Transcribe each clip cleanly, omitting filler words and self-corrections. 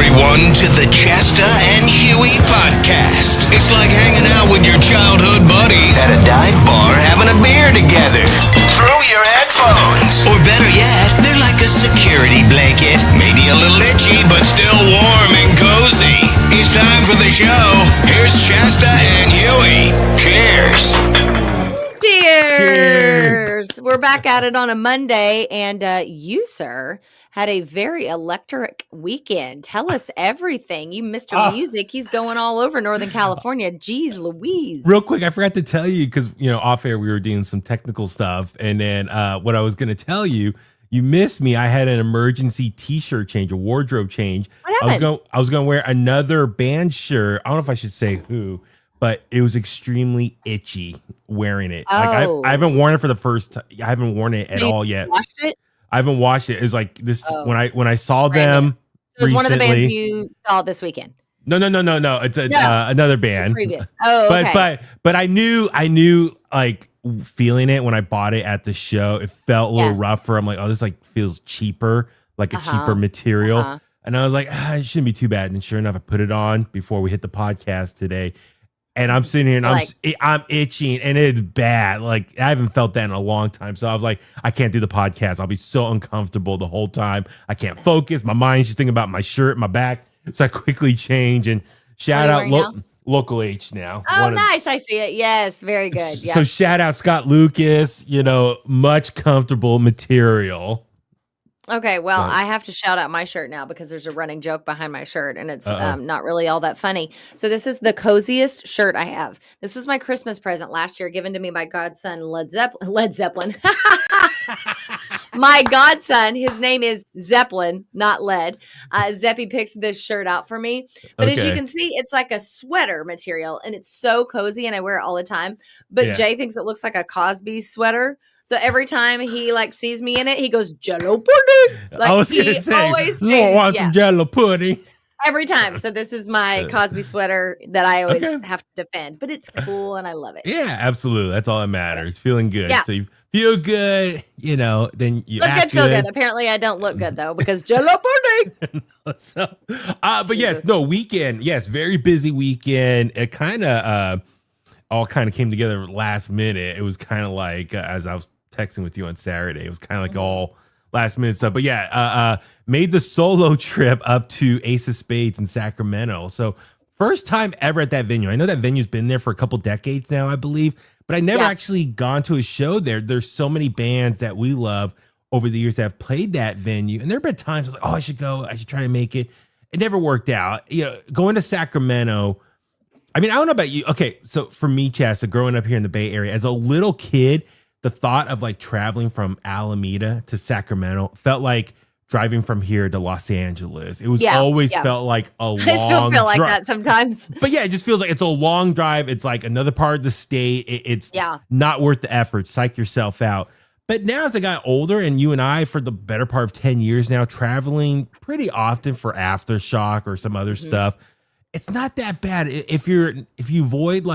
everyone to the Chasta and Huey podcast. It's like hanging out with your childhood buddies at a dive bar having a beer together. Through your headphones. Or better yet, they're like a security blanket. Maybe a little itchy, but still warm and cozy. It's time for the show. Here's Chasta and Huey. Cheers. Cheers. We're back at it on a Monday, and you, sir, had a very electric weekend. Tell us everything. You missed your music. He's going all over Northern California. Jeez Louise. Real quick, I forgot to tell you because, off air we were doing some technical stuff. And then what I was going to tell you, you missed me. I had an emergency T-shirt change, a wardrobe change. What happened? I was going to wear another band shirt. I don't know if I should say who, but it was extremely itchy wearing it. Oh. Like I haven't worn it for the first time. I haven't worn it at all yet. Washed it? I haven't watched it. It was like this when I saw them. So it was recently, one of the bands you saw this weekend. No. It's another band. Previous. Oh, okay. But I knew like feeling it when I bought it at the show. It felt a little rougher. I'm like, oh, this like feels cheaper, like a cheaper material. And I was like, it shouldn't be too bad. And sure enough, I put it on before we hit the podcast today. And I'm sitting here and I'm itching and it's bad. Like I haven't felt that in a long time. So I was like, I can't do the podcast. I'll be so uncomfortable the whole time. I can't focus. My mind's just thinking about my shirt, my back. So I quickly change and shout out Local H now. Oh, nice. I see it. Yes. Very good. Yeah. So shout out Scott Lucas, much comfortable material. Okay, well, I have to shout out my shirt now because there's a running joke behind my shirt, and it's not really all that funny. So this is the coziest shirt I have. This was my Christmas present last year, given to me by godson Led Zeppelin. My godson, his name is Zeppelin, not Led. Zeppy picked this shirt out for me. But as you can see, it's like a sweater material, and it's so cozy, and I wear it all the time. But Jay thinks it looks like a Cosby sweater. So every time he sees me in it, he goes, Jello pudding. I was going to say, you want some Jello pudding. Every time. So this is my Cosby sweater that I always have to defend. But it's cool and I love it. Yeah, absolutely. That's all that matters. Feeling good. Yeah. So you feel good, then you look act good, feel good. Apparently I don't look good though because Jello pudding. But yes, weekend. Yes, very busy weekend. It kind of all kind of came together last minute. It was kind of like as I was texting with you on Saturday, it was kind of like all last minute stuff. But made the solo trip up to Ace of Spades in Sacramento. So first time ever at that venue. I know that venue's been there for a couple decades now, I believe, but I never actually gone to a show there. There's so many bands that we love over the years that have played that venue. And there have been times I was like, I should go. I should try to make it. It never worked out. Going to Sacramento, I mean, I don't know about you. Okay, so for me, Chasta, growing up here in the Bay Area, as a little kid, the thought of traveling from Alameda to Sacramento felt like driving from here to Los Angeles. It was always felt like a long drive. I still feel like that sometimes. But it just feels like it's a long drive. It's like another part of the state. It's not worth the effort. Psych yourself out. But now as I got older, and you and I, for the better part of 10 years now, traveling pretty often for Aftershock or some other stuff, it's not that bad. If you avoid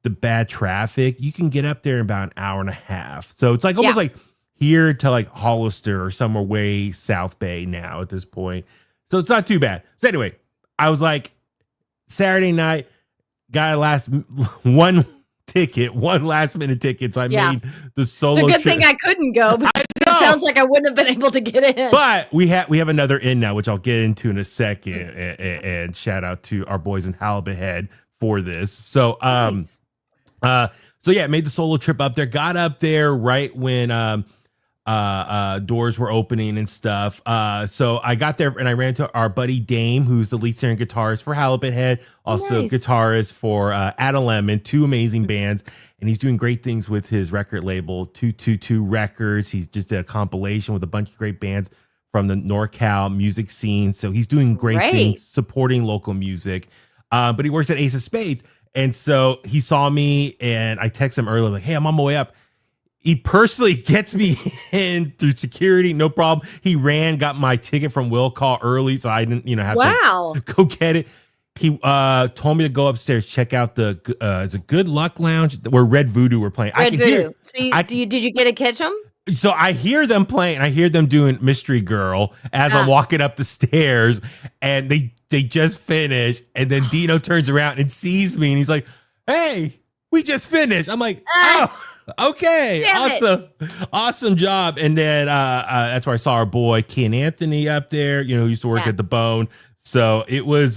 the bad traffic, you can get up there in about an hour and a half. So it's like almost like here to Hollister or somewhere way South Bay now at this point. So it's not too bad. So anyway, I was Saturday night, got a last minute ticket. So I made the solo trip. It's a good trip. thing I couldn't go, but it sounds like I wouldn't have been able to get in. But we have another in now, which I'll get into in a second. And shout out to our boys in Halibut Head for this. So nice. Made the solo trip up there. Got up there right when doors were opening and stuff. So I got there and I ran to our buddy Dame, who's the lead singer and guitarist for Halibut Head, also guitarist for Adam Lemon, two amazing bands, and he's doing great things with his record label 222 Records. He's just did a compilation with a bunch of great bands from the NorCal music scene. So he's doing great things supporting local music. But he works at Ace of Spades. And so he saw me and I texted him earlier, hey, I'm on my way up. He personally gets me in through security, no problem. He got my ticket from Will Call early, so I didn't, have to go get it. He told me to go upstairs, check out is a Good Luck Lounge where Red Voodoo were playing. Red Voodoo. Did you get to catch them? So I hear them playing. I hear them doing Mystery Girl as I'm walking up the stairs, and they just finished. And then Dino turns around and sees me, and he's like, "Hey, we just finished." I'm like, "Oh, okay, awesome job." And then that's where I saw our boy Ken Anthony up there. You know, who used to work at the Bone. So it was,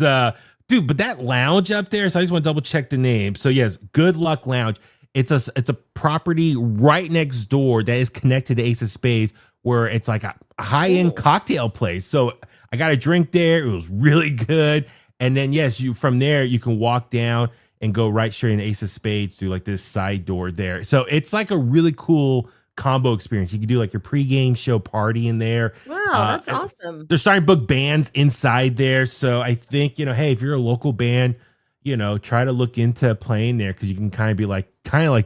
dude. But that lounge up there. So I just want to double check the name. So yes, Good Luck Lounge. It's a property right next door that is connected to Ace of Spades, where it's like a high-end cocktail place. So I got a drink there. It was really good. And then, yes, from there, you can walk down and go right straight into Ace of Spades through like this side door there. So it's like a really cool combo experience. You can do like your pregame show party in there. Wow, that's awesome. They're starting to book bands inside there. So I think, hey, if you're a local band, try to look into playing there, because you can kind of like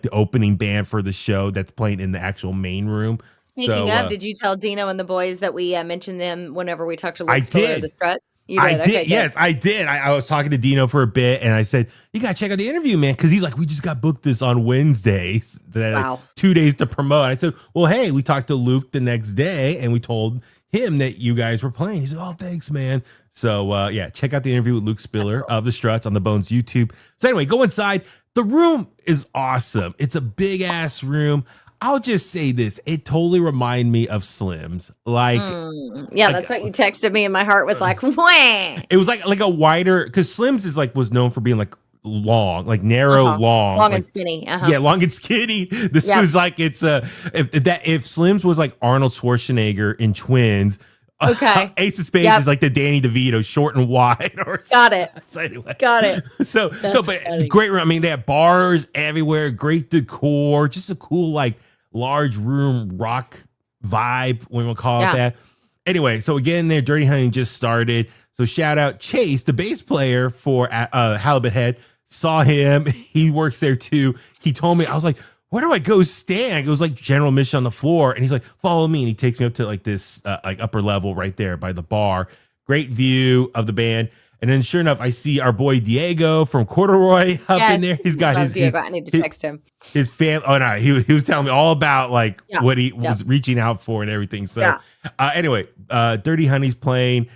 the opening band for the show that's playing in the actual main room. Speaking of, did you tell Dino and the boys that we mentioned them whenever we talked to Luke? I did. The Strut? I did. Okay, yes, I did. I was talking to Dino for a bit, and I said, "You gotta check out the interview, man," because he's like, "We just got booked this on Wednesdays, like 2 days to promote." I said, "Well, hey, we talked to Luke the next day, and we told him that you guys were playing." He said, "Oh, thanks, man." So check out the interview with Luke Spiller of the Struts on the Bones YouTube. So anyway, go inside. The room is awesome. It's a big ass room. I'll just say this. It totally reminded me of Slim's. That's what you texted me, and my heart was like, wah! It was like a wider, because Slim's was known for being like long, like narrow, long and skinny. Yeah, long and skinny. This was like, it's if Slim's was like Arnold Schwarzenegger in Twins. Okay. Ace of Spades is like the Danny DeVito, short and wide. Got it. So anyway. Got it. So funny. Great room. I mean, they have bars everywhere, great decor, just a cool like large room rock vibe, we will call it that. Anyway, so again, their Dirty Honey just started. So shout out Chase, the bass player for Halibut Head. Saw him. He works there too. He told me, I was like, where do I go stand? It was like general admission on the floor. And he's like, follow me. And he takes me up to like this like upper level right there by the bar. Great view of the band. And then sure enough, I see our boy Diego from Corduroy up in there. He's got his I need to text him. His family. Oh no, he was telling me all about like what he was reaching out for and everything. So anyway, Dirty Honey's playing.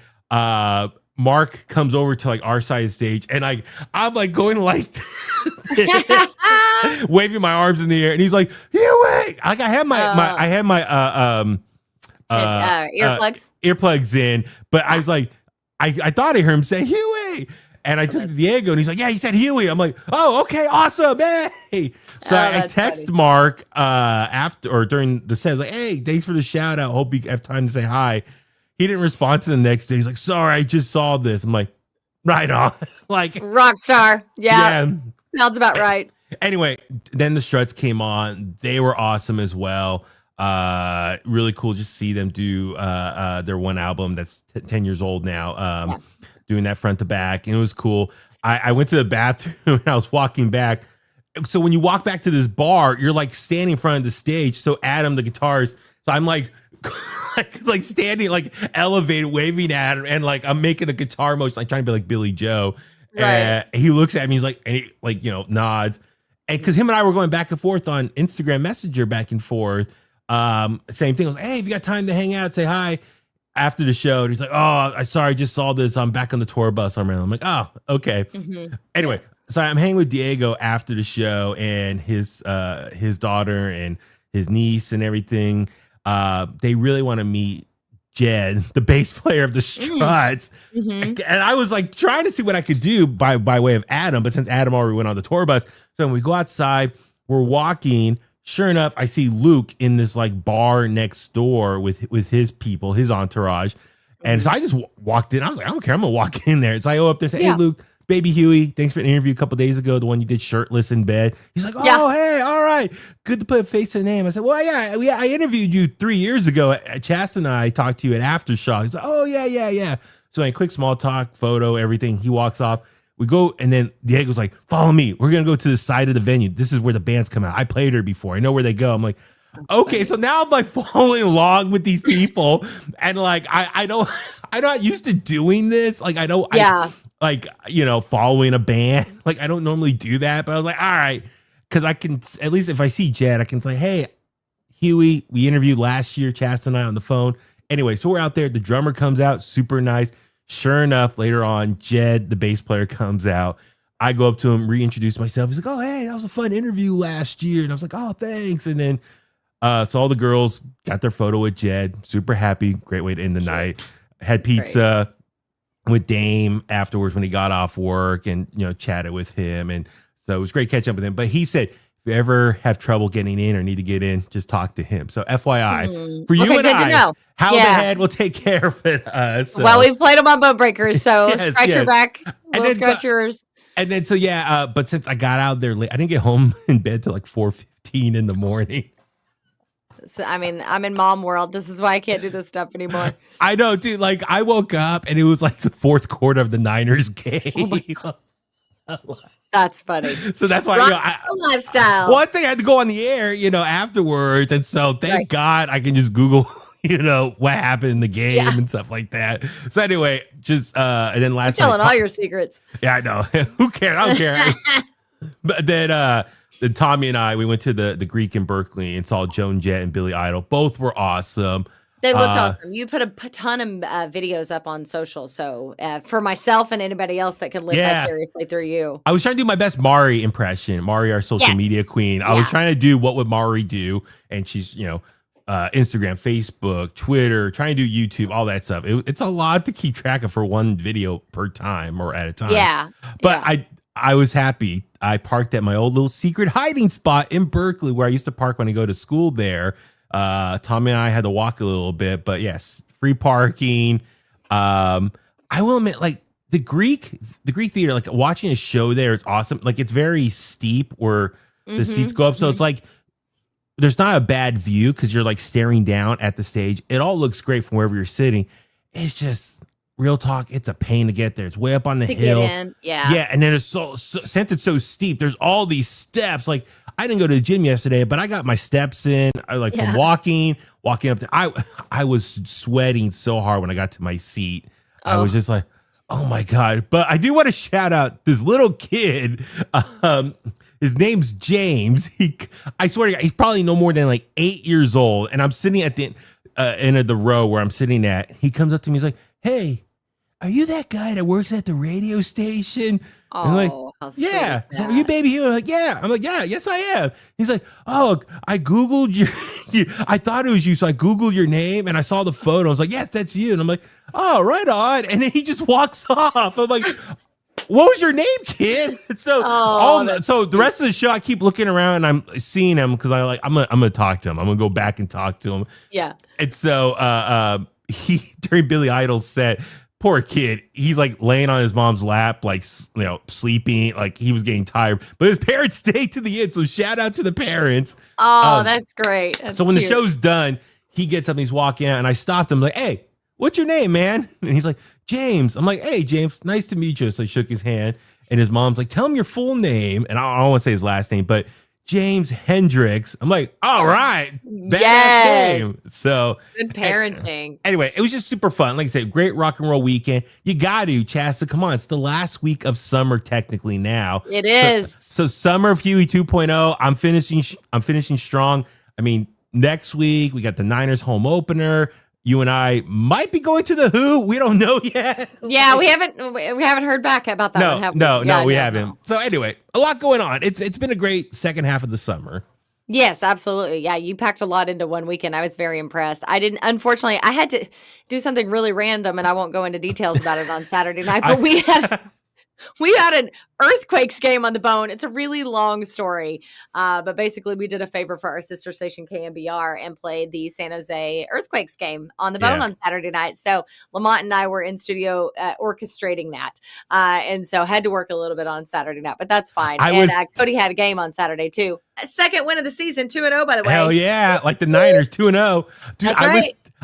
Mark comes over to like our side of the stage, and like I'm like going like waving my arms in the air, and he's like, Huey! Like I had my earplugs in, but I was like, I thought I heard him say Huey, and I took it to Diego, and he's like, yeah, he said Huey. I'm like, oh, okay, awesome, hey. So I text Mark after or during the set, I was like, hey, thanks for the shout out. Hope you have time to say hi. He didn't respond to the next day. He's like, sorry, I just saw this. I'm like, right on. Like rock star. Yeah. Sounds about right. Anyway, then the Struts came on. They were awesome as well. Really cool just to see them do their one album that's 10 years old now. Doing that front to back. And it was cool. I went to the bathroom and I was walking back. So when you walk back to this bar, you're like standing in front of the stage. So Adam, the guitarist, so I'm like like standing like elevated, waving at him, and like I'm making a guitar motion, like trying to be like Billy Joe. Right. He looks at me, he's like, and he like, nods. And because him and I were going back and forth on Instagram Messenger back and forth. Same thing. I was like, hey, if you got time to hang out, say hi after the show. And he's like, oh, I sorry, I just saw this. I'm back on the tour bus. I'm like, oh, okay. Mm-hmm. Anyway, so I'm hanging with Diego after the show, and his daughter and his niece and everything. They really want to meet Jed, the bass player of the Struts. Mm-hmm. And I was like trying to see what I could do by way of Adam, but since Adam already went on the tour bus, so when we go outside, we're walking. Sure enough, I see Luke in this like bar next door with his people, his entourage. And so I just walked in. I was like, I don't care. I'm going to walk in there. So I go up there and say, hey, Luke, baby Huey, thanks for an interview a couple days ago, the one you did shirtless in bed. He's like, oh, hey, all right. Good to put a face to the name. I said, well, yeah, I interviewed you 3 years ago. Chasta and I talked to you at Aftershock. He's like, oh, yeah. So a quick small talk, photo, everything. He walks off. We go, and then Diego's like, follow me. We're going to go to the side of the venue. This is where the bands come out. I played her before. I know where they go. I'm like, okay. So now I'm like following along with these people. And like, I'm not used to doing this. Like, following a band. Like, I don't normally do that. But I was like, all right. Because I can, at least if I see Jed, I can say, hey, Huey, we interviewed last year, Chasta and I on the phone. Anyway, so we're out there. The drummer comes out, super nice. Sure enough, later on, Jed, the bass player, comes out. I go up to him, reintroduce myself. He's like, oh, hey, that was a fun interview last year. And I was like, oh, thanks. And then so all the girls got their photo with Jed. Super happy. Great way to end the night. Had pizza with Dame afterwards when he got off work and, chatted with him. And so it was great catching up with him. But he said, if you ever have trouble getting in or need to get in, just talk to him. So FYI, for you and I, how the head will take care of it. So. Well, we've played them on Bone Breakers, so scratch your back. We'll scratch yours. And then, but since I got out there late, I didn't get home in bed till like 4:15 in the morning. So, I mean, I'm in mom world. This is why I can't do this stuff anymore. I know, dude. Like, I woke up and it was like the fourth quarter of the Niners game. Oh that's funny. So that's why lifestyle. Well, I think I had to go on the air, afterwards, and so thank God I can just Google, what happened in the game and stuff like that. So anyway, just and then last night, telling all your secrets. Yeah, I know. Who cares? I don't care. But then Tommy and I, we went to the Greek in Berkeley and saw Joan Jett and Billy Idol. Both were awesome. They looked awesome. You put a ton of videos up on social. So for myself and anybody else that could live vicariously through you. I was trying to do my best Mari impression. Mari, our social media queen. I was trying to do what would Mari do. And she's, Instagram, Facebook, Twitter, trying to do YouTube, all that stuff. It's a lot to keep track of for one video per time or at a time. Yeah. But I was happy. I parked at my old little secret hiding spot in Berkeley where I used to park when I go to school there. Tommy and I had to walk a little bit, but yes, free parking. I will admit, like the Greek theater, like watching a show there, it's awesome. Like it's very steep where the seats go up. So it's like, there's not a bad view because you're like staring down at the stage. It all looks great from wherever you're sitting. It's just real talk. It's a pain to get there. It's way up on the hill. Get in. Yeah. Yeah. And then it's since it's so steep, there's all these steps. Like I didn't go to the gym yesterday, but I got my steps in. From walking up there. I was sweating so hard when I got to my seat. I was just like, oh my God. But I do want to shout out this little kid. His name's James. I swear to God, he's probably no more than like 8 years old. And I'm sitting at the end of the row where I'm sitting at. He comes up to me. He's like, hey, are you that guy that works at the radio station? Oh, I'm like, yeah. So are you Baby Huey? I'm like, yeah. I'm like, yeah, yes, I am. He's like, oh, I Googled you. I thought it was you. So I Googled your name and I saw the photo. I was like, yes, that's you. And I'm like, oh, right on. And then he just walks off. I'm like, what was your name, kid? So, so the rest of the show, I keep looking around and I'm seeing him because I'm gonna talk to him. I'm gonna go back and talk to him. Yeah. And so, he during Billy Idol's set, poor kid, he's like laying on his mom's lap, like sleeping, like he was getting tired. But his parents stayed to the end. So shout out to the parents. Oh, that's great. That's so when cute. the show's done, he gets up and he's walking out, and I stopped him like, hey, what's your name, man? And he's like, James. I'm like, hey, James, nice to meet you. So I shook his hand, and his mom's like, tell him your full name. And I don't want to say his last name, but James Hendricks. I'm like, all right, badass name. So good parenting. Anyway, it was just super fun. Like I said, great rock and roll weekend. You got to, Chasta. Come on, it's the last week of summer technically now. It is. So summer of Huey 2.0. I'm finishing strong. I mean, next week we got the Niners home opener. You and I might be going to the Who. We don't know yet. Yeah, we haven't heard back about that one, have we? No, we haven't. No. So anyway, a lot going on. It's been a great second half of the summer. Yes, absolutely. Yeah, you packed a lot into one weekend. I was very impressed. Unfortunately, I had to do something really random, and I won't go into details about it on Saturday night, but we had an Earthquakes game on the Bone. It's a really long story, but basically we did a favor for our sister station KMBR and played the San Jose Earthquakes game on the Bone on Saturday night. So Lamont and I were in studio orchestrating that, and so had to work a little bit on Saturday night, but that's fine. Cody had a game on Saturday too. Second win of the season, 2-0 by the way. Hell yeah, like the Niners, 2-0. Dude,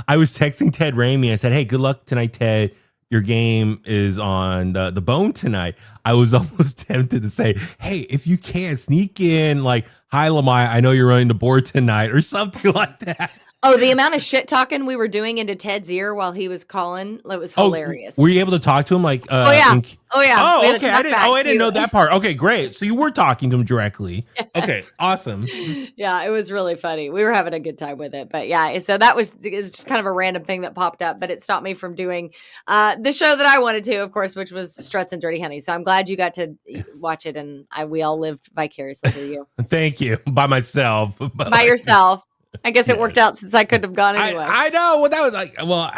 I was texting Ted Ramey. I said, hey, good luck tonight, Ted. Your game is on the Bone tonight. I was almost tempted to say, hey, if you can sneak in, like, hi, Lamont, I know you're running the board tonight or something like that. Oh, the amount of shit talking we were doing into Ted's ear while he was calling, it was hilarious. Were you able to talk to him? Like, oh yeah. Oh, okay. I didn't know that part. Okay, great. So you were talking to him directly. Yes. Okay, awesome. Yeah, it was really funny. We were having a good time with it. But yeah, so it's just kind of a random thing that popped up, but it stopped me from doing the show that I wanted to, of course, which was Struts and Dirty Honey. So I'm glad you got to watch it, and we all lived vicariously through you. Thank you. By myself. By yourself. I guess it worked out since I couldn't have gone anyway. I know. Well, that was like, well,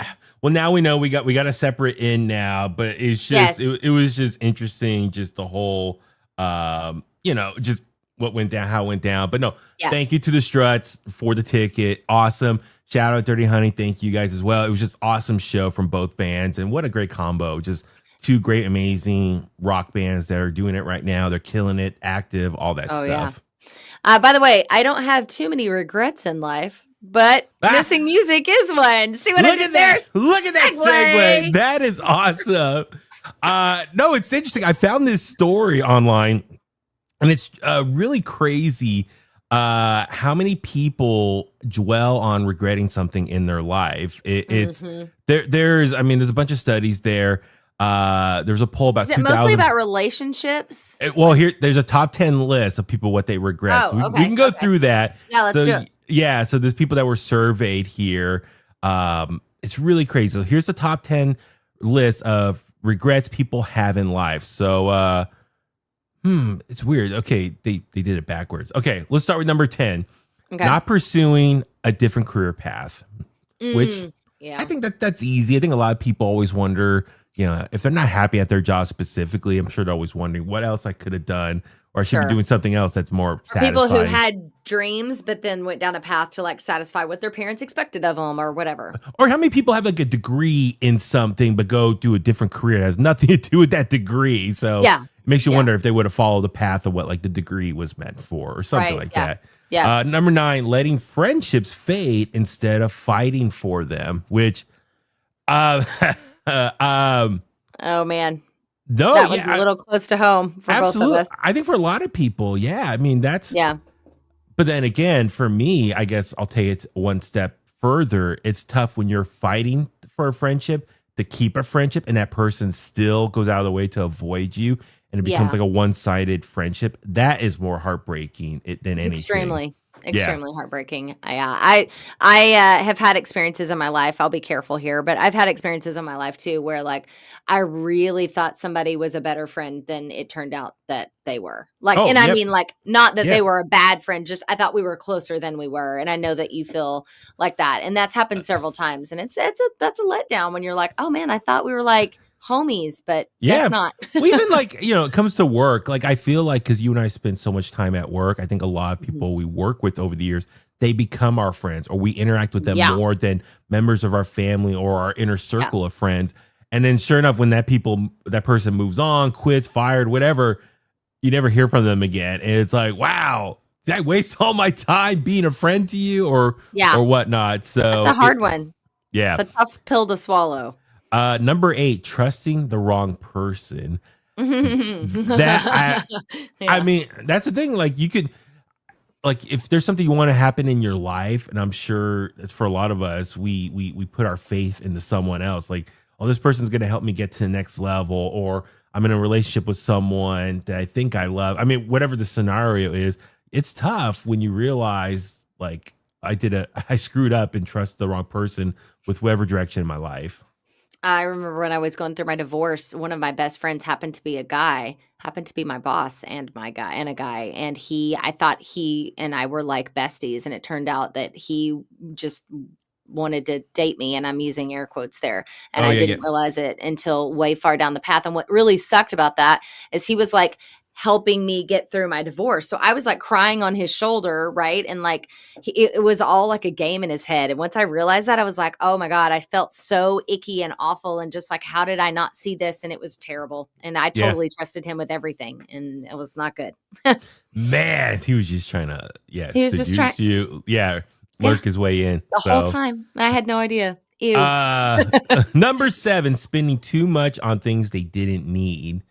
now we know we got a separate in now, but it's just, it was just interesting. Just the whole, just what went down, how it went down. But no, Thank you to the Struts for the ticket. Awesome. Shout out Dirty Honey. Thank you guys as well. It was just awesome show from both bands, and what a great combo. Just two great, amazing rock bands that are doing it right now. They're killing it, active, all that stuff. Yeah. By the way, I don't have too many regrets in life, but missing music is one. See what I did there? Look at that segue. That is awesome. No, it's interesting. I found this story online, and it's really crazy how many people dwell on regretting something in their life. It's there's a bunch of studies there. There's a poll about 2000. Mostly about relationships? There's a top 10 list of people what they regret. So we can go through that. Yeah, let's do it. Yeah, so there's people that were surveyed here. It's really crazy. So here's the top 10 list of regrets people have in life. So it's weird. Okay, they did it backwards. Okay, let's start with number 10. Okay. Not pursuing a different career path. Which I think that's easy. I think a lot of people always wonder, if they're not happy at their job specifically, I'm sure they're always wondering what else I could have done, or I should be doing something else that's more satisfying. People who had dreams, but then went down a path to like satisfy what their parents expected of them or whatever. Or how many people have like a degree in something, but go do a different career that has nothing to do with that degree. So it makes you wonder if they would have followed the path of what like the degree was meant for, or something like that. Yeah. Number 9, letting friendships fade instead of fighting for them, which, oh man, no, that was a little close to home for both of us. I think for a lot of people, But then again, for me, I guess I'll take it one step further. It's tough when you're fighting for a friendship to keep a friendship, and that person still goes out of the way to avoid you, and it becomes like a one-sided friendship. That is more heartbreaking than anything. Extremely heartbreaking. I have had experiences in my life. I'll be careful here, but I've had experiences in my life too, where like I really thought somebody was a better friend than it turned out that they were. Like, I mean, like, not that they were a bad friend, just I thought we were closer than we were, and I know that you feel like that, and that's happened several times, and that's a letdown when you're like, oh man, I thought we were like homies, but that's not. Well, even like, it comes to work. Like, I feel like, because you and I spend so much time at work, I think a lot of people we work with over the years, they become our friends, or we interact with them more than members of our family or our inner circle of friends. And then sure enough, when that person moves on, quits, fired, whatever, you never hear from them again. And it's like, wow, did I waste all my time being a friend to you or whatnot? So that's a hard one. Yeah. It's a tough pill to swallow. Number 8, trusting the wrong person. I mean, that's the thing. Like, you could, like, if there's something you want to happen in your life, and I'm sure it's for a lot of us, we put our faith into someone else. Like, oh, this person's going to help me get to the next level, or I'm in a relationship with someone that I think I love. I mean, whatever the scenario is, it's tough when you realize, like, I screwed up and trust the wrong person with whatever direction in my life. I remember when I was going through my divorce, one of my best friends happened to be my boss and a guy. And I thought he and I were like besties. And it turned out that he just wanted to date me. And I'm using air quotes there. And I didn't realize it until way far down the path. And what really sucked about that is he was like helping me get through my divorce. So I was like crying on his shoulder, right? And like it was all like a game in his head. And once I realized that, I was like, oh my God, I felt so icky and awful. And just like, how did I not see this? And it was terrible. And I totally trusted him with everything. And it was not good. Man, he was just trying to, he was just trying you. Work his way in. The whole time. I had no idea. Ew. Number 7, spending too much on things they didn't need.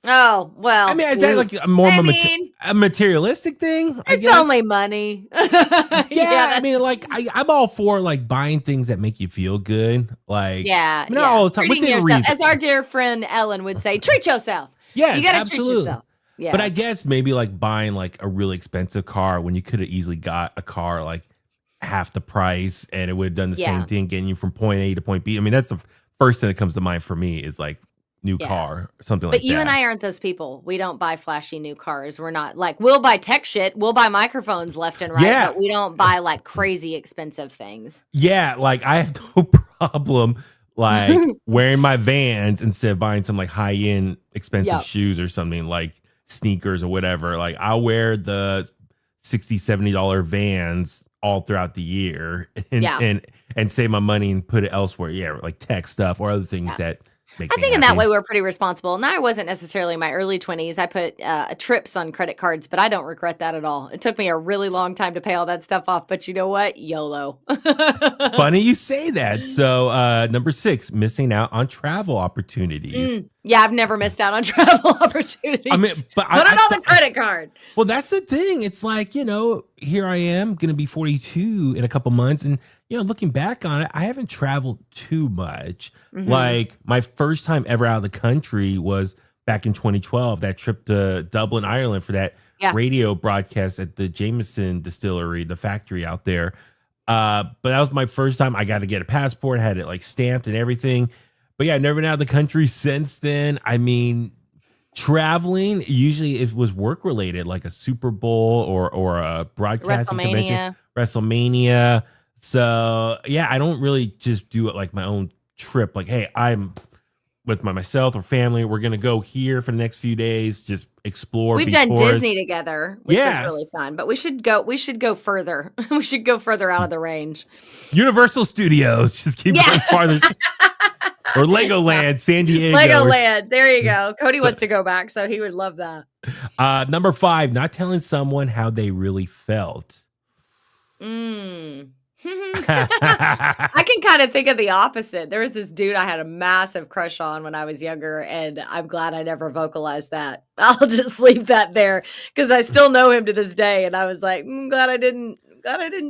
Oh, well. I mean, is that like a materialistic thing? I guess It's only money. Yeah, I mean, like I'm all for like buying things that make you feel good. Like, yeah, not all the time, treating within yourself, reason. as our dear friend Ellen would say, treat yourself. Yes, you gotta absolutely. treat yourself. Yeah, but I guess maybe like buying like a really expensive car when you could have easily got a car like half the price and it would have done the same thing, getting you from point A to point B. I mean, that's the first thing that comes to mind for me is like new car, something like that. But you and I aren't those people. We don't buy flashy new cars. We're not like, we'll buy tech shit. We'll buy microphones left and right, but we don't buy like crazy expensive things. Yeah, like I have no problem like wearing my Vans instead of buying some like high-end expensive shoes or something like sneakers or whatever. Like I'll wear the $60, $70 Vans all throughout the year and save my money and put it elsewhere. Yeah, like tech stuff or other things that make I me think in happy. that way we're pretty responsible. And I wasn't necessarily in my early 20s. I put trips on credit cards, but I don't regret that at all. It took me a really long time to pay all that stuff off. But you know what? YOLO. Funny you say that. So number 6, missing out on travel opportunities. Yeah, I've never missed out on travel opportunities. I mean, but put it on the credit card. Well, that's the thing. It's like, here I am going to be 42 in a couple months. And, looking back on it, I haven't traveled too much. Like my first time ever out of the country was back in 2012, that trip to Dublin, Ireland for that radio broadcast at the Jameson distillery, the factory out there. But that was my first time. I got to get a passport, had it like stamped and everything. But yeah, I've never been out of the country since then. I mean, traveling, usually it was work related, like a Super Bowl or a broadcasting convention, WrestleMania. So yeah, I don't really just do it like my own trip. Like, hey, I'm with myself or family. We're gonna go here for the next few days, just explore. We've done Disney together, which was really fun. But we should go further. We should go further out of the range. Universal Studios, just keep going farther. Or Legoland, San Diego. Legoland. There you go. Cody wants to go back, so he would love that. Number 5, not telling someone how they really felt. I can kind of think of the opposite. There was this dude I had a massive crush on when I was younger, and I'm glad I never vocalized that. I'll just leave that there because I still know him to this day, and I was like, glad I didn't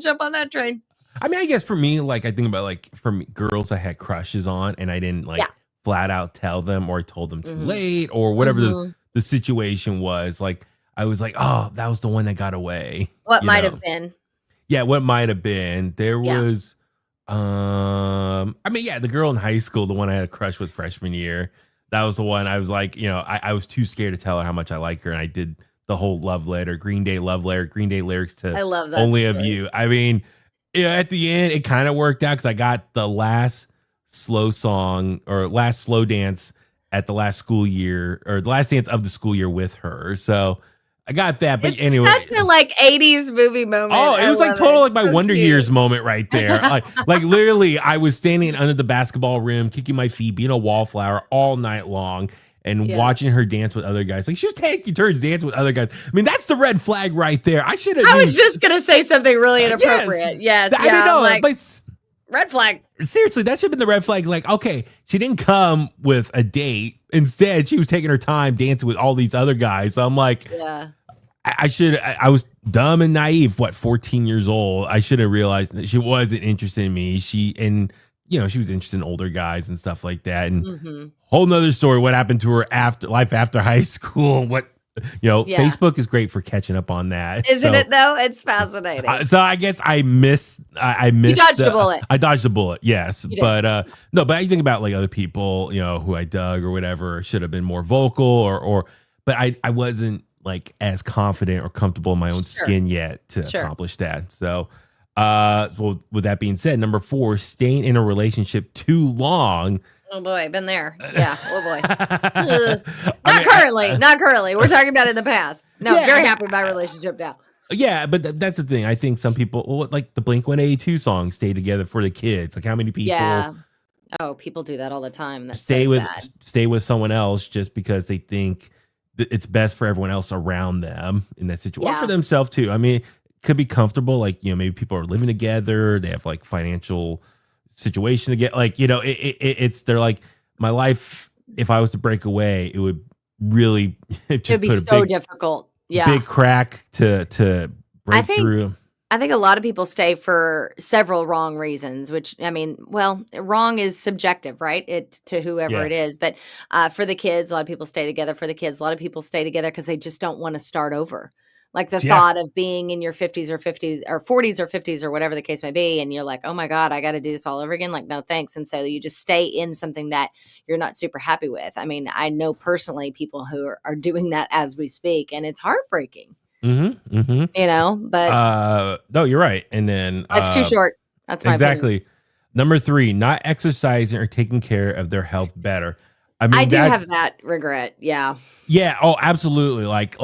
jump on that train. I mean, I guess for me, like I think about like for me, girls I had crushes on and I didn't like flat out tell them or I told them too late or whatever the situation was. Like I was like, oh, that was the one that got away. What might have been. Yeah, what might have been. There was I mean, the girl in high school, the one I had a crush with freshman year. That was the one I was like, I was too scared to tell her how much I like her. And I did the whole love letter, Green Day lyrics to I love that Only story. of You. I mean, at the end, it kind of worked out because I got the last slow song or last slow dance at the last school year or the last dance of the school year with her. So I got that. But anyway, such a like 80s movie moment. Oh, it was like total like my Wonder Years moment right there. like literally, I was standing under the basketball rim, kicking my feet, being a wallflower all night long. And watching her dance with other guys. Like she was taking turns dancing with other guys. I mean, that's the red flag right there. I was just going to say something really inappropriate. Yes. I don't know. Like, but red flag. Seriously, that should have been the red flag. Like, okay, she didn't come with a date. Instead, she was taking her time dancing with all these other guys. So I'm like, I was dumb and naive. 14 years old. I should have realized that she wasn't interested in me. She was interested in older guys and stuff like that. And whole nother story. What happened to her after high school? Facebook is great for catching up on that. Isn't it though? It's fascinating. So I guess I missed. You dodged a bullet. I dodged a bullet. Yes, but no. But I think about like other people, who I dug or whatever, should have been more vocal but I wasn't like as confident or comfortable in my own skin yet to accomplish that. So. Well, with that being said, number 4, staying in a relationship too long. Oh boy, been there. Yeah. Oh boy. Not currently. We're talking about in the past. No, very happy with my relationship now. Yeah, but that's the thing. I think some people, like the Blink-182 song, "Stay Together for the Kids." Like how many people? Yeah. Oh, people do that all the time. Stay with someone else just because they think that it's best for everyone else around them in that situation, or for themselves too. I mean. Could be comfortable, like maybe people are living together, they have like financial situation to get, like it's they're like, my life, if I was to break away, it would really It just would be put a so big, difficult. Yeah. big crack to I break think through. I think a lot of people stay for several wrong reasons, which I mean, well, wrong is subjective, right? It to whoever Yeah. it is. But for the kids, a lot of people stay together for the kids. A lot of people stay together because they just don't want to start over. Like the Yeah. thought of being in your 50s or 50s or 40s or 50s or whatever the case may be, and you're like, oh my God, I got to do this all over again. Like, no, thanks. And so you just stay in something that you're not super happy with. I mean, I know personally people who are doing that as we speak, and it's heartbreaking, Mm-hmm. Mm-hmm. but No, you're right. And then life's too short. That's my opinion. exactly. Number 3, not exercising or taking care of their health better. I I mean, do that's have that regret. Yeah. yeah. Oh, absolutely. Like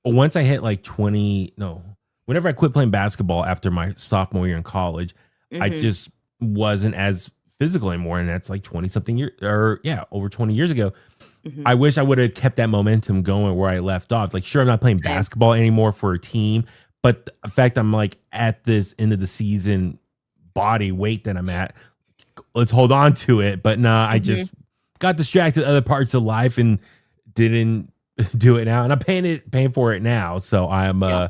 once I hit like 20, no, whenever I quit playing basketball after my sophomore year in college, I Mhm. just wasn't as physical anymore. And that's like 20 something years, or yeah, over 20 years ago. Mhm. I wish I would have kept that momentum going where I left off. Like, sure, I'm not playing Same. basketball anymore for a team, but the fact I'm like at this end of the season body weight that I'm at, let's hold on to it. But nah, I Mhm. just got distracted with other parts of life and didn't do it now. And I'm paying for it now. So I'm Yeah.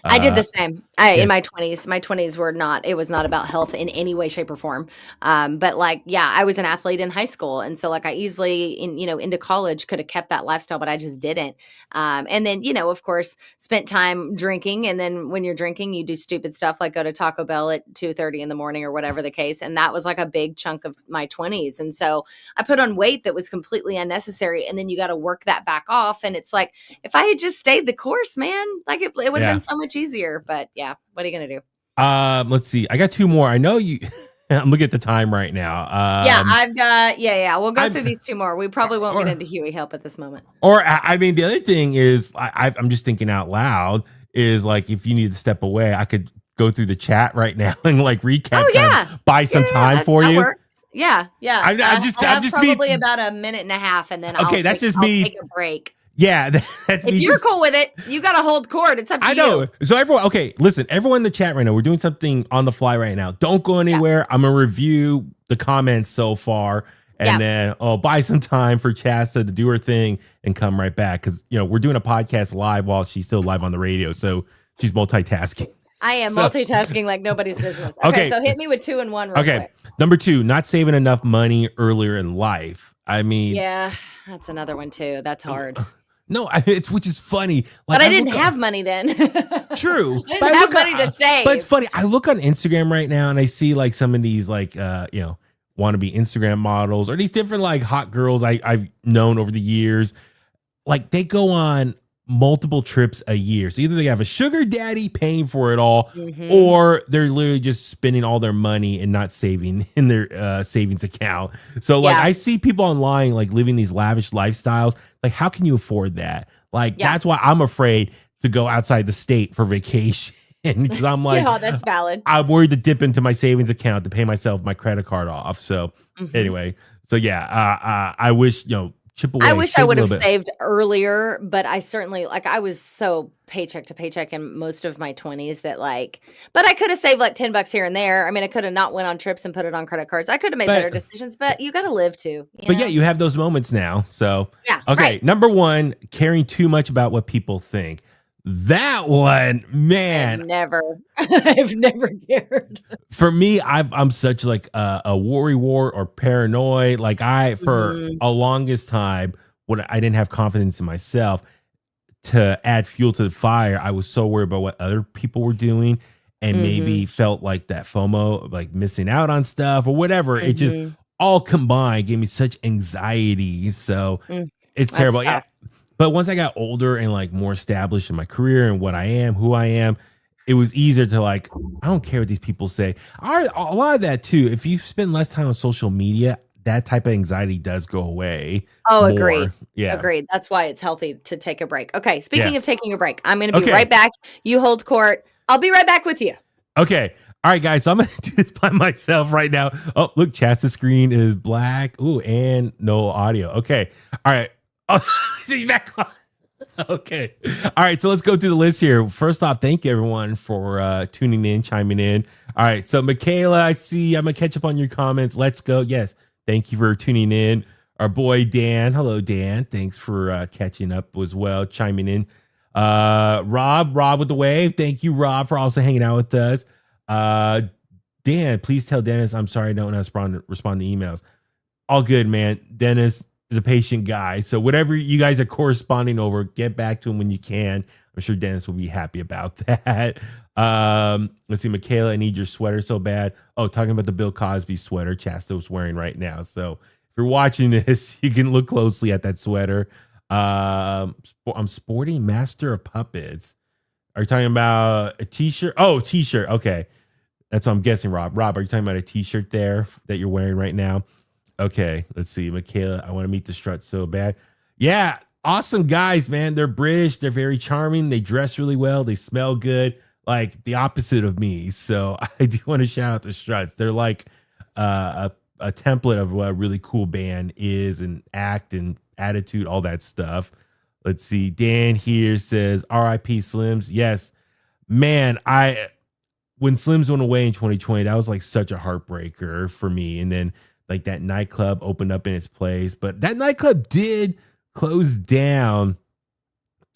I did the same. In yeah. my 20s were not, it was not about health in any way, shape, or form. But like, yeah, I was an athlete in high school. And so like I easily into college could have kept that lifestyle, but I just didn't. And then, of course, spent time drinking. And then when you're drinking, you do stupid stuff like go to Taco Bell at 2:30 in the morning or whatever the case. And that was like a big chunk of my 20s. And so I put on weight that was completely unnecessary. And then you got to work that back off. And it's like, if I had just stayed the course, man, like it would have Yeah. been so much easier. But yeah, what are you gonna do? Let's see. I got 2 more. I know you. I'm looking at the time right now. Yeah, I've got We'll go I'm- through these 2 more. We probably won't or- get into Huey help at this moment. Or I mean, the other thing is, I'm just thinking out loud. Is like if you need to step away, I could go through the chat right now and like recap. Oh, yeah. kind of buy some time for that you. works. Yeah. I'm just I have me- probably about a minute and a half, and then Okay, that's just me. I'll take a break. Yeah, that's If me. you're Just, cool with it, you got to hold court. It's up to I you. know. So everyone, okay, listen, everyone in the chat right now, we're doing something on the fly right now. Don't go anywhere. I'm gonna review the comments so far, and then buy some time for Chasta to do her thing and come right back because we're doing a podcast live while she's still live on the radio, so she's multitasking. I am So- multitasking like nobody's business. Okay. So hit me with 2 and 1 real Okay, quick. number 2, not saving enough money earlier in life. I mean, Yeah, that's another one too. That's hard. no, it's which is funny. Like, But I didn't look have money then. True. I But didn't have look money to save. But it's funny. I look on Instagram right now and I see like some of these like wannabe Instagram models or these different like hot girls I've known over the years. Like they go on multiple trips a year. So either they have a sugar daddy paying for it all, Mhm. or they're literally just spending all their money and not saving in their savings account. So like Yeah. I see people online like living these lavish lifestyles. Like how can you afford that? Like Yeah. that's why I'm afraid to go outside the state for vacation because I'm like, yeah, that's valid. I'm worried to dip into my savings account to pay myself my credit card off. So Mhm. anyway, so yeah, I wish chip away. I wish save I a would have little bit. saved earlier, but I certainly I was so paycheck to paycheck in most of my 20s that but I could have saved like $10 here and there. I mean, I could have not went on trips and put it on credit cards. I could have made But- better decisions, but you got to live too. But yeah, you have those moments now. So yeah. okay, Right. number 1, caring too much about what people think. That one, man, I've never cared. for me, I'm such like a worry wart or paranoid. Like for Mhm. a longest time, when I didn't have confidence in myself to add fuel to the fire, I was so worried about what other people were doing and maybe felt like that FOMO, like missing out on stuff or whatever. It just Mhm. all combined gave me such anxiety. So Mm, it's that's terrible. Yeah. tough. But once I got older and like more established in my career and what I am, who I am, it was easier to like, I don't care what these people say. A lot of that too, if you spend less time on social media, that type of anxiety does go away. Oh, more. agreed. Yeah. Agreed. That's why it's healthy to take a break. Okay. Speaking Yeah. of taking a break, I'm going to be Okay. right back. You hold court. I'll be right back with you. Okay. All right, guys. So I'm going to do this by myself right now. Oh, look, Chasta's screen is black. Ooh, and no audio. Okay. All right. Oh, see back on. Okay. All right. So let's go through the list here. First off, thank you everyone for tuning in, chiming in. All right. So Michaela, I see I'm going to catch up on your comments. Let's go. Yes. Thank you for tuning in. Our boy Dan. Hello, Dan. Thanks for catching up as well, chiming in. Rob with the wave. Thank you, Rob, for also hanging out with us. Dan, please tell Dennis I'm sorry I don't know how to respond to emails. All good, man. Dennis is a patient guy. So whatever you guys are corresponding over, get back to him when you can. I'm sure Dennis will be happy about that. Let's see, Michaela, I need your sweater so bad. Oh, talking about the Bill Cosby sweater Chasta was wearing right now. So if you're watching this, you can look closely at that sweater. I'm sporting Master of Puppets. Are you talking about a t-shirt? Oh, t-shirt. Okay. That's what I'm guessing, Rob. Rob, are you talking about a t-shirt there that you're wearing right now? Okay. Let's see. Michaela, I want to meet the Struts so bad. Yeah. Awesome guys, man. They're British. They're very charming. They dress really well. They smell good. Like the opposite of me. So I do want to shout out the Struts. They're like a template of what a really cool band is, and act and attitude, all that stuff. Let's see. Dan here says R.I.P. Slims. Yes, man. When Slims went away in 2020, that was like such a heartbreaker for me. And then like that nightclub opened up in its place, but that nightclub did close down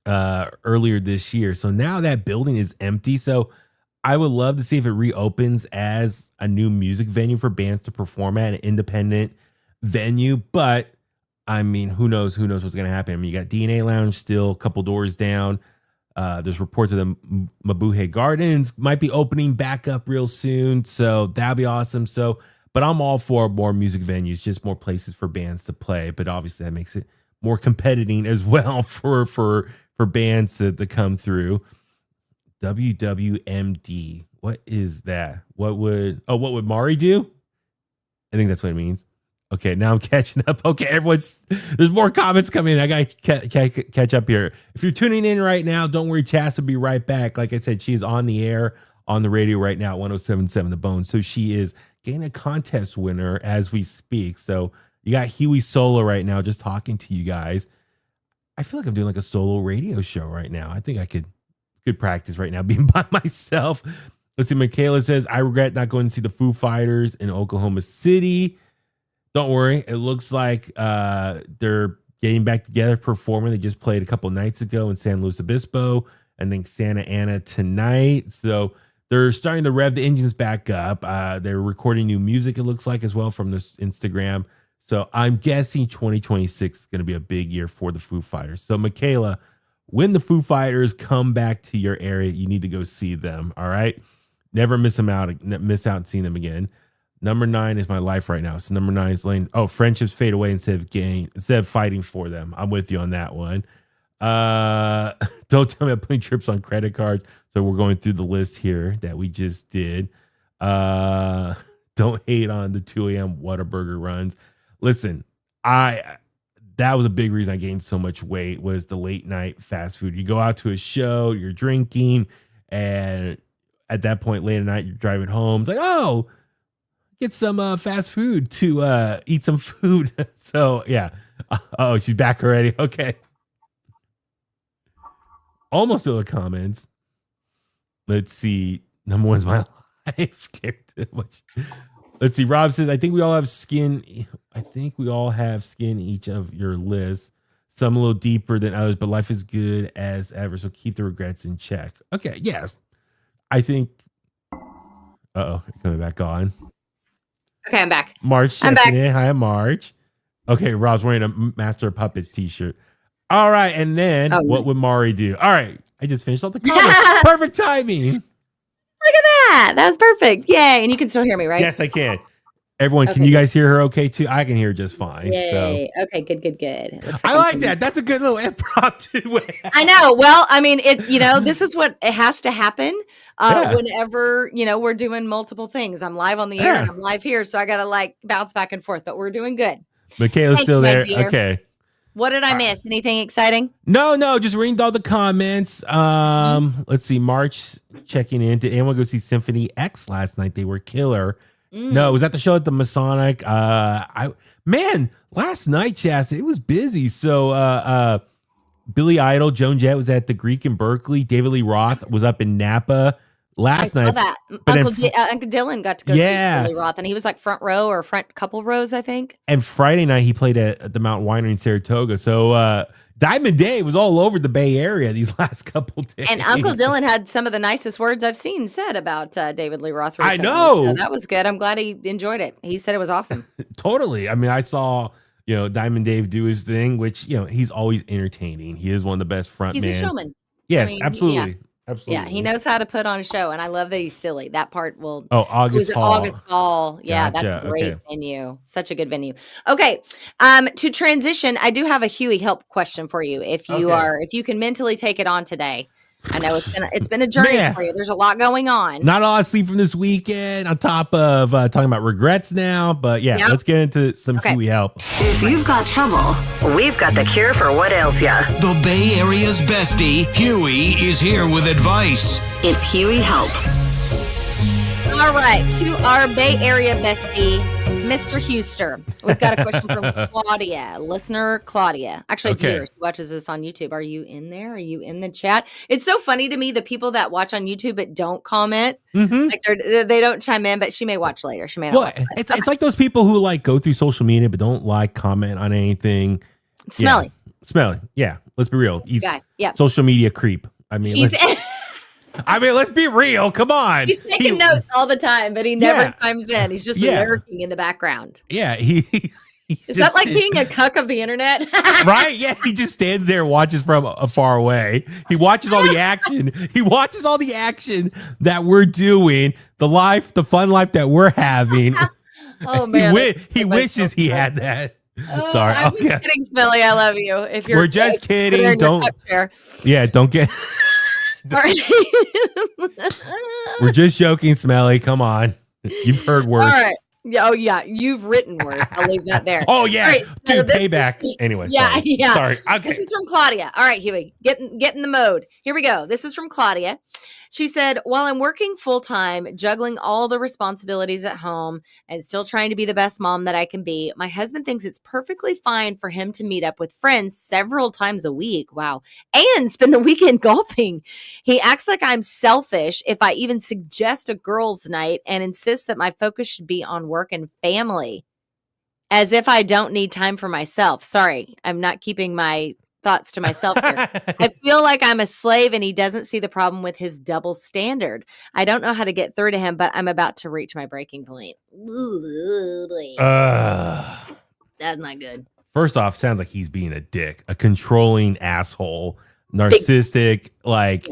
earlier this year. So now that building is empty. So I would love to see if it reopens as a new music venue for bands to perform at, an independent venue. But I mean, who knows what's going to happen. I mean, you got DNA Lounge still a couple doors down. There's reports of the Mabuhay Gardens might be opening back up real soon. So that'd be awesome. So, but I'm all for more music venues, just more places for bands to play. But obviously that makes it more competitive as well for bands to come through. WWMD. What is that? What would Mari do? I think that's what it means. Okay, now I'm catching up. Okay, there's more comments coming in. I got to catch up here. If you're tuning in right now, don't worry, Chas will be right back. Like I said, she's on the air, on the radio right now, 107.7 The Bone. So she is getting a contest winner as we speak. So you got Huey solo right now, just talking to you guys. I feel like I'm doing like a solo radio show right now. I think I could good practice right now being by myself. Let's see. Michaela says, I regret not going to see the Foo Fighters in Oklahoma City. Don't worry. It looks like they're getting back together performing. They just played a couple nights ago in San Luis Obispo, and then Santa Ana tonight. So they're starting to rev the engines back up. They're recording new music, it looks like, as well, from this Instagram. So I'm guessing 2026 is going to be a big year for the Foo Fighters. So Michaela, when the Foo Fighters come back to your area, you need to go see them. All right. Never miss out and seeing them again. Number 9 is my life right now. So number 9 is Lane. Oh, friendships fade away instead of fighting for them. I'm with you on that one. Don't tell me I'm putting trips on credit cards. So we're going through the list here that we just did. Don't hate on the 2 a.m. Whataburger runs. Listen, that was a big reason I gained so much weight, was the late night fast food. You go out to a show, you're drinking, and at that point, late at night, you're driving home. It's like, oh, get some fast food to eat some food. So, yeah. Oh, she's back already. Okay. Almost all the comments. Let's see. Number 1 is my life. Let's see. Rob says, I think we all have skin each of your lists. Some a little deeper than others, but life is good as ever. So keep the regrets in check. Okay. Yes. I think. You're coming back on. Okay, I'm back. March checking in. Hi, March. Okay, Rob's wearing a Master of Puppets t-shirt. All right, and then what would Mari do? All right, I just finished all the comments. Perfect timing. Look at that. That was perfect. Yay. And you can still hear me, right? Yes, I can. Everyone, can you guys hear her okay too? I can hear her just fine. Yay. So. Okay, good. I like that. That's a good little impromptu way. I know. Well, I mean, this is what it has to happen whenever, we're doing multiple things. I'm live on the air and I'm live here. So I got to bounce back and forth, but we're doing good. Michaela's still there. Okay. What did I miss? Anything exciting? No, just reading all the comments. Let's see. March checking in. Did anyone go see Symphony X last night? They were killer. No, it was at the show at the Masonic. Last night, Chasta, it was busy. So Billy Idol, Joan Jett was at the Greek in Berkeley. David Lee Roth was up in Napa last I saw night. that. But Uncle Dylan got to go see Billy Roth, and he was like front row or front couple rows, I think. And Friday night he played at the Mountain Winery in Saratoga. So Diamond Dave was all over the Bay Area these last couple days. And Uncle Dylan had some of the nicest words I've seen said about David Lee Roth recently. I know. So that was good. I'm glad he enjoyed it. He said it was awesome. Totally. I mean, I saw, Diamond Dave do his thing, which, he's always entertaining. He is one of the best front He's men. a showman. Yes, absolutely. Absolutely. Yeah, he knows how to put on a show, and I love that he's silly. That part will. August Hall. August Hall. Yeah, Gotcha. that's a great venue. Such a good venue. Okay, to transition, I do have a Huey help question for you. If you can mentally take it on today. I know it's been a journey for you. There's a lot going on. Not a lot of sleep from this weekend. On top of talking about regrets now, but let's get into some Huey help. If you've got trouble, we've got the cure for what ails ya. The Bay Area's bestie, Huey, is here with advice. It's Huey Help. All right, to our Bay Area bestie, Mr. Huster. We've got a question from Claudia, listener Claudia. Actually, viewer, she watches this on YouTube. Are you in there? Are you in the chat? It's so funny to me, the people that watch on YouTube but don't comment, like they don't chime in, but she may watch later. She may not. Well, it's like those people who like go through social media but don't like, comment on anything. Smelly. Yeah. Smelly. Yeah, let's be real. Guy. Yeah. Social media creep. Let's be real. Come on. He's taking notes all the time, but he never chimes in. He's just lurking in the background. Yeah. Is that like being a cuck of the internet? Right? Yeah. He just stands there and watches from far away. He watches all the action. He watches all the action that we're doing, the fun life that we're having. Oh, man. He wishes he had that. Sorry. I'm just kidding, Smelly. I love you. We're just kidding. Don't get. We're just joking, Smelly. Come on. You've heard worse. All right. Oh, yeah. You've written worse. I'll leave that there. Oh, yeah. Right, dude, payback. Anyway. Yeah. Sorry. Okay. This is from Claudia. All right, Huey. Get in the mode. Here we go. This is from Claudia. She said, while I'm working full time, juggling all the responsibilities at home and still trying to be the best mom that I can be, my husband thinks it's perfectly fine for him to meet up with friends several times a week. Wow. And spend the weekend golfing. He acts like I'm selfish if I even suggest a girls' night and insists that my focus should be on work and family. As if I don't need time for myself. Sorry, I'm not keeping my thoughts to myself here. I feel like I'm a slave and he doesn't see the problem with his double standard. I don't know how to get through to him, but I'm about to reach my breaking point. That's not good. First off, sounds like he's being a dick, a controlling asshole, narcissistic, like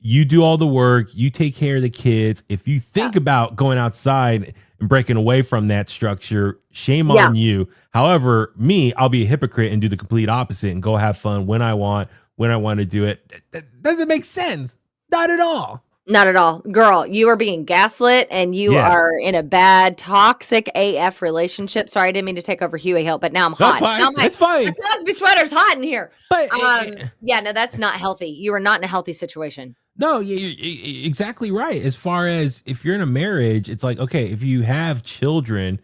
you do all the work, you take care of the kids. If you think about going outside and breaking away from that structure, shame on you. However, I'll be a hypocrite and do the complete opposite and go have fun when I want to do it. That doesn't make sense. Not at all. Not at all. Girl, you are being gaslit and you are in a bad, toxic AF relationship. Sorry, I didn't mean to take over Huey Help, but now I'm hot. It's fine. My Cosby sweater's hot in here. But no, that's not healthy. You are not in a healthy situation. No, you're exactly right. As far as if you're in a marriage, it's like, okay, if you have children,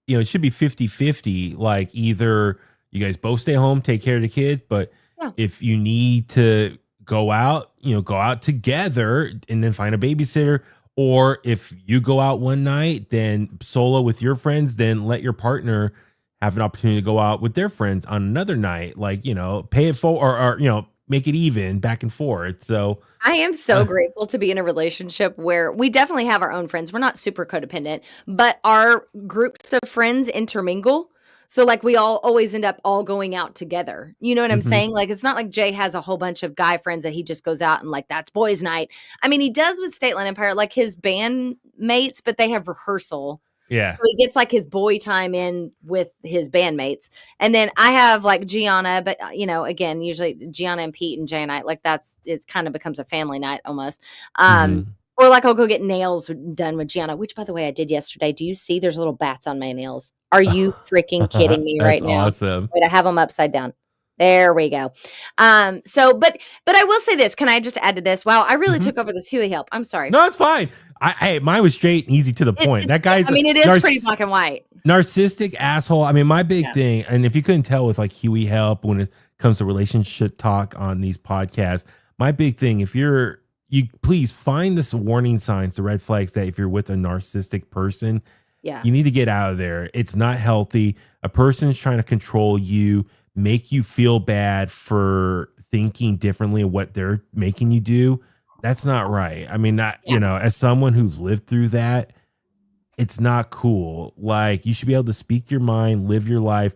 it should be 50-50. Like either you guys both stay home, take care of the kids. But if you need to go out together and then find a babysitter. Or if you go out one night, then solo with your friends, then let your partner have an opportunity to go out with their friends on another night. Like, pay it forward or make it even back and forth. So I am so grateful to be in a relationship where we definitely have our own friends. We're not super codependent, but our groups of friends intermingle. So like we all always end up all going out together. You know what I'm saying? Like, it's not like Jay has a whole bunch of guy friends that he just goes out and like, that's boys night. I mean, he does with State Line Empire, like his band mates, but they have rehearsal. Yeah. So he gets like his boy time in with his bandmates. And then I have like Gianna, but again, usually Gianna and Pete and Jay and I, like it kind of becomes a family night almost. Or like I'll go get nails done with Gianna, which by the way, I did yesterday. Do you see there's little bats on my nails? Are you freaking kidding me right now? Awesome. Wait, I have them upside down. There we go. But I will say this. Can I just add to this? Wow, I really took over this Huey Help. I'm sorry. No, it's fine. Mine was straight and easy to the point. That guy's it is pretty black and white. Narcissistic asshole. I mean, my big thing, and if you couldn't tell with like Huey Help when it comes to relationship talk on these podcasts, my big thing, if you're you please find this warning signs, the red flags that if you're with a narcissistic person, Yeah. you need to get out of there. It's not healthy. A person is trying to control you, make you feel bad for thinking differently of what they're making you do. That's not right. I mean, as someone who's lived through that, it's not cool. Like, you should be able to speak your mind, live your life.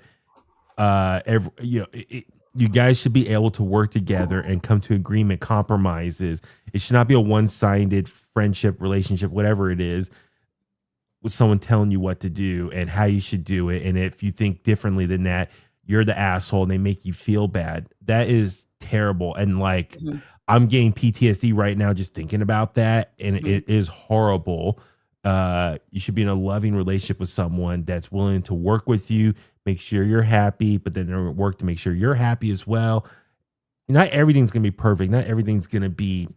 You guys should be able to work together and come to agreement, compromises. It should not be a one-sided friendship, relationship, whatever it is, with someone telling you what to do and how you should do it. And if you think differently than that, you're the asshole and they make you feel bad. That is terrible. And like, I'm getting PTSD right now just thinking about that. And it is horrible. You should be in a loving relationship with someone that's willing to work with you, make sure you're happy, but then they're work to make sure you're happy as well. Not everything's going to be perfect. Not everything's going to be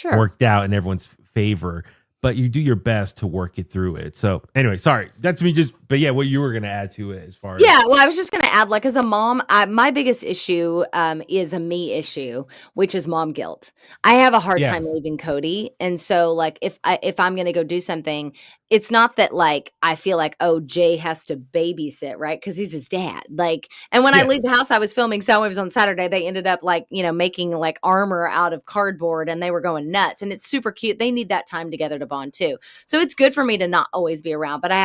worked out in everyone's favor, but you do your best to work it through it. So anyway, sorry, that's me but yeah, what you were going to add to it as far as. Yeah, well, I was just going to add, like, as a mom, my biggest issue is a me issue, which is mom guilt. I have a hard time leaving Cody. And so, like, if I'm going to go do something, it's not that, like, I feel like, oh, Jay has to babysit, right? Because he's his dad. Like, and when I leave the house, I was filming Soundwaves on Saturday. They ended up, like, making, like, armor out of cardboard, and they were going nuts. And it's super cute. They need that time together to bond, too. So it's good for me to not always be around. But I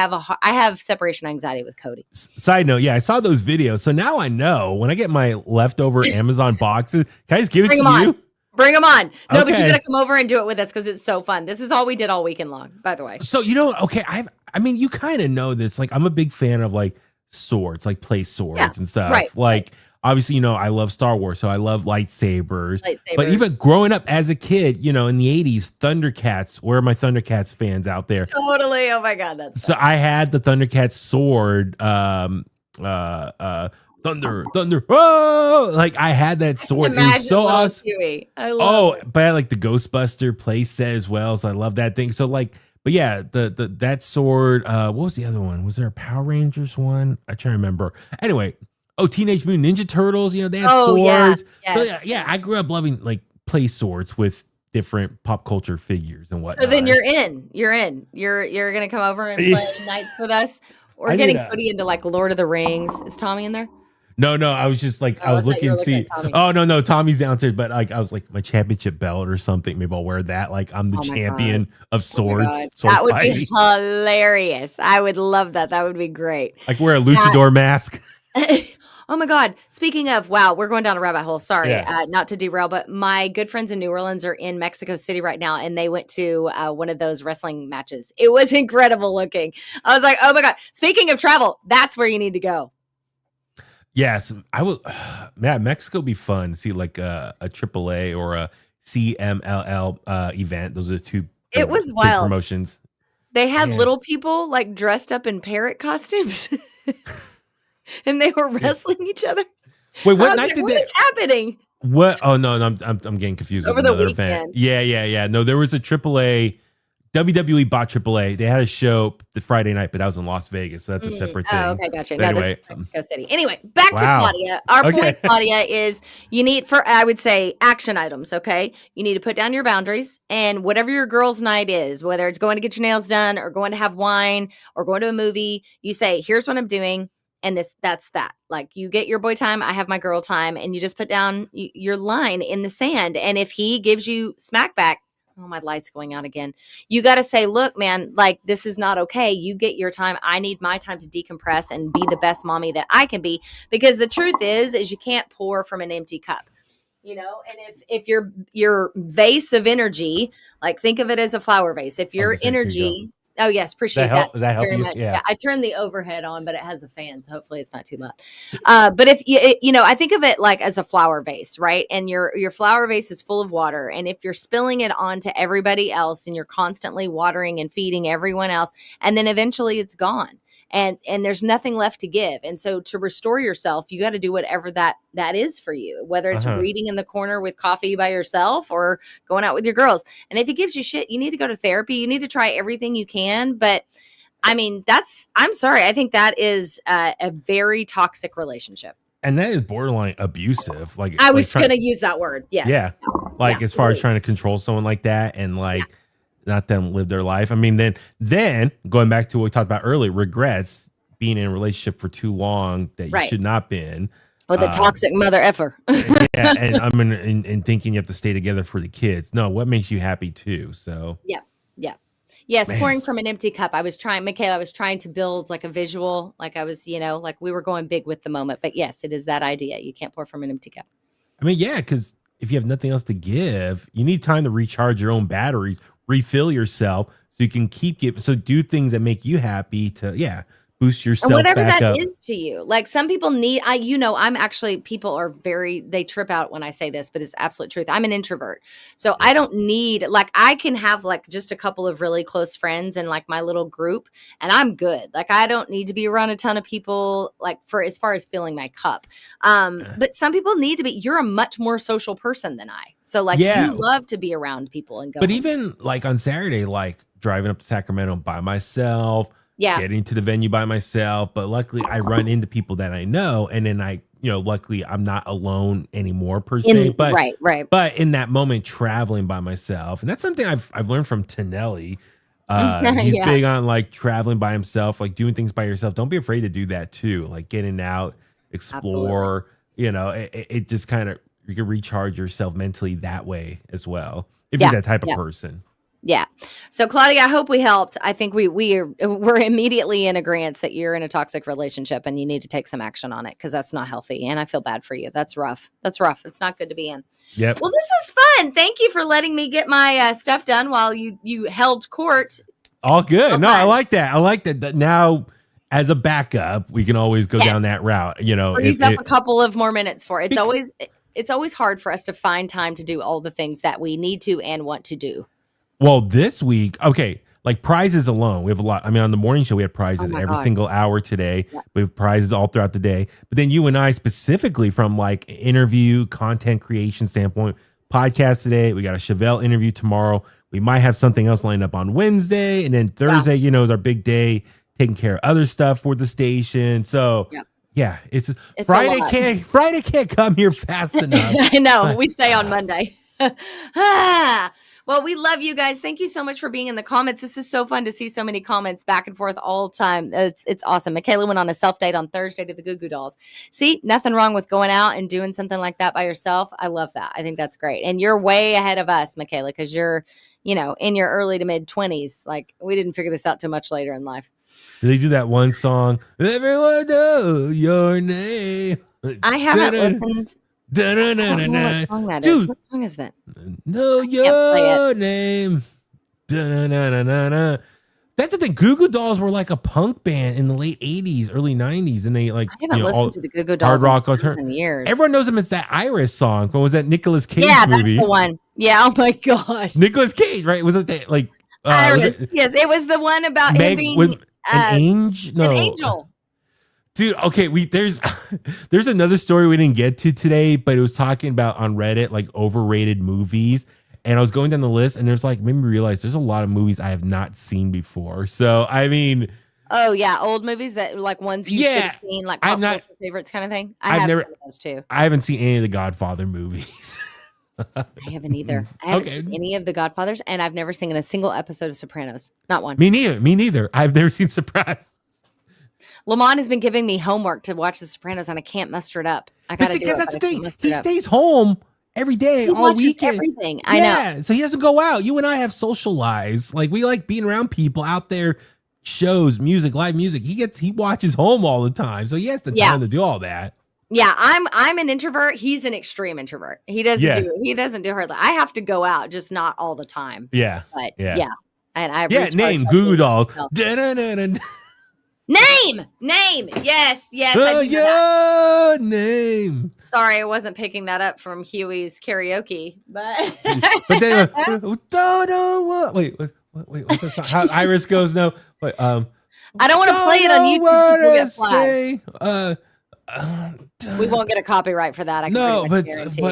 have separation anxiety with Cody. Side note, I saw those videos. So now I know when I get my leftover Amazon boxes, can I just give it to you? Bring them on. No, but you got to come over and do it with us because it's so fun. This is all we did all weekend long, by the way. So, I mean, you kind of know this. Like, I'm a big fan of like swords, like play swords and stuff. Right, like, obviously, I love Star Wars, so I love lightsabers. But even growing up as a kid, in the 80s, Thundercats, where are my Thundercats fans out there? Totally. Oh my God. That's so I had the Thundercats sword, thunder. Oh, like I had that sword. It was so awesome. I love it. But I had like the Ghostbuster play set as well. So I love that thing. So like, but yeah, that sword, what was the other one? Was there a Power Rangers one? I try to remember. Anyway, Teenage Mutant Ninja Turtles, they had swords. So I grew up loving like play swords with different pop culture figures and whatnot. So then you're in. You're gonna come over and play Knights with us. We're getting Cody into like Lord of the Rings. Is Tommy in there? No, I was just like, I was looking to see. Oh, no, Tommy's downstairs, but like, I was like, my championship belt or something. Maybe I'll wear that. Like, I'm the champion of swords. That would be hilarious. I would love that. That would be great. Like, wear a luchador mask. Oh my God. Speaking of, wow, we're going down a rabbit hole. Sorry, not to derail, but my good friends in New Orleans are in Mexico City right now. And they went to one of those wrestling matches. It was incredible looking. I was like, oh my God. Speaking of travel, that's where you need to go. Yes, I will. Man, Mexico would be fun to see like a AAA or a CMLL event. Those are the two. It was wild promotions. They had little people like dressed up in parrot costumes, and they were wrestling each other. Wait, what night did what is happening? What? Oh no, I'm getting confused over with the another weekend. event. Yeah. No, there was a AAA. WWE bought AAA. They had a show the Friday night, but that was in Las Vegas, so that's a separate thing. Oh, okay, gotcha. But anyway, Mexico City. Anyway, back to Claudia. Our point, Claudia, is you need I would say action items. Okay, you need to put down your boundaries, and whatever your girls' night is, whether it's going to get your nails done or going to have wine or going to a movie, you say, "Here's what I'm doing." And that's that. Like, you get your boy time, I have my girl time, and you just put down your line in the sand. And if he gives you smack back, oh, my light's going out again. You got to say, look, man, like, this is not okay. You get your time. I need my time to decompress and be the best mommy that I can be. Because the truth is you can't pour from an empty cup. And if your vase of energy, like, think of it as a flower vase. If your energy... Oh, yes. Appreciate that. Does that help you? Much. Yeah. I turned the overhead on, but it has a fan, so hopefully it's not too loud. But if I think of it like as a flower vase, right? And your flower vase is full of water. And if you're spilling it onto everybody else and you're constantly watering and feeding everyone else, and then eventually it's gone. And there's nothing left to give. And so to restore yourself, you got to do whatever that is for you, whether it's reading in the corner with coffee by yourself or going out with your girls. And if it gives you shit, you need to go to therapy. You need to try everything you can. But I mean, I'm sorry. I think that is a very toxic relationship. And that is borderline abusive. Like I was going to use that word. Yes. Yeah. Like as far as trying to control someone like that and like not them live their life. I mean, then going back to what we talked about earlier, regrets being in a relationship for too long that you should not been. With a toxic mother effer. Yeah. And I'm in thinking you have to stay together for the kids. No, what makes you happy too? So yeah. Yes, pouring from an empty cup. I was trying to build like a visual, like I was, like we were going big with the moment. But yes, it is that idea. You can't pour from an empty cup. I mean, yeah, because if you have nothing else to give, you need time to recharge your own batteries, refill yourself so you can keep giving. So do things that make you happy to, boost yourself. And whatever back that up. is to you. Like some people need, I'm actually, people are they trip out when I say this, but it's absolute truth. I'm an introvert. So I don't need, like, I can have like just a couple of really close friends and like my little group and I'm good. Like I don't need to be around a ton of people, like for as far as filling my cup. But some people need to be, you're a much more social person than I. So like you love to be around people and go. But even like on Saturday, like driving up to Sacramento by myself, getting to the venue by myself. But luckily I run into people that I know. And then luckily I'm not alone anymore per se. But right. But in that moment, traveling by myself. And that's something I've learned from Tonelli. He's big on like traveling by himself, like doing things by yourself. Don't be afraid to do that too. Like getting out, explore, it just kind of, you can recharge yourself mentally that way as well. If you're that type of person. Yeah. So Claudia, I hope we helped. I think we're immediately in agreement that you're in a toxic relationship and you need to take some action on it because that's not healthy. And I feel bad for you. That's rough. It's not good to be in. Yep. Well, this was fun. Thank you for letting me get my stuff done while you held court. All good. So I like that. I like that. Now, as a backup, we can always go down that route. Freeze up a couple of more minutes for it. It's always hard for us to find time to do all the things that we need to and want to do. Well, this week, like prizes alone, we have a lot. I mean, on the morning show, we had prizes every single hour today. Yeah. We have prizes all throughout the day. But then you and I specifically from like interview, content creation standpoint, podcast today. We got a Chevelle interview tomorrow. We might have something else lined up on Wednesday. And then Thursday, is our big day, taking care of other stuff for the station. So it's Friday can't come here fast enough. I know. We say on Monday. Well, we love you guys. Thank you so much for being in the comments. This is so fun to see so many comments back and forth all the time. It's awesome. Michaela went on a self-date on Thursday to the Goo Goo Dolls. See, nothing wrong with going out and doing something like that by yourself. I love that. I think that's great. And you're way ahead of us, Michaela, because you're, in your early to mid 20s. Like we didn't figure this out too much later in life. They do that one song, Everyone Know Your Name. I haven't listened. What song that is? What song is that? Know your name. That's the thing. Goo Goo Dolls were like a punk band in the late 80s, early 90s. And they like, I haven't listened to the Goo Goo Dolls hard rock in years. Everyone knows them as that Iris song. What was that Nicolas Cage movie? That's the one. Yeah. Oh my God. Nicolas Cage, right? Was it that like Iris? Yes. It was the one about him being an angel. No. An angel. Dude, okay, there's another story we didn't get to today, but it was talking about on Reddit, like overrated movies. And I was going down the list and there's like, made me realize there's a lot of movies I have not seen before. So, I mean. Oh, yeah. Old movies that like ones you should have seen, like pop culture favorites kind of thing. I have those too. I haven't seen any of the Godfather movies. I haven't either. I haven't seen any of the Godfathers and I've never seen a single episode of Sopranos. Not one. Me neither. I've never seen Sopranos. Lamont has been giving me homework to watch The Sopranos, and I can't muster it up. I gotta do it. That's the thing. He stays home every day, all weekend. Everything. I know. So he doesn't go out. You and I have social lives. Like we like being around people out there, shows, music, live music. He watches home all the time, so he has the time to do all that. Yeah, I'm an introvert. He's an extreme introvert. He doesn't do hardly. I have to go out, just not all the time. Yeah, but yeah. And I name Goo Goo Dolls. Name. Yes. I do your name. Sorry, I wasn't picking that up from Huey's karaoke, but then wait, what's that song? How Iris goes? No, wait, I don't want to play it on YouTube. We'll get flagged. We won't get a copyright for that. I can guarantee.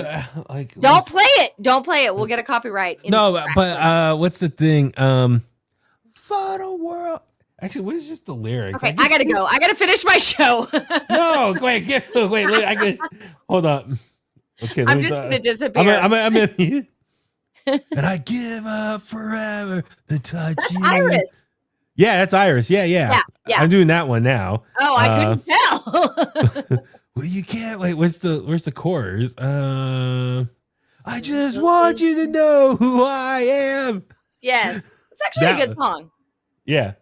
Like, don't play it. Don't play it. We'll get a copyright. No, but what's the thing? For the world. Actually, what is just the lyrics? Okay, I gotta go. I gotta finish my show. No, wait, wait. Hold up. Okay, I'm just gonna disappear. I'm in. And I give up forever the touch. That's Iris. Yeah, that's Iris. Yeah. I'm doing that one now. Oh, I couldn't tell. Well, you can't wait. Where's the chorus? I just want you to know who I am. Yes, it's actually a good song. Yeah.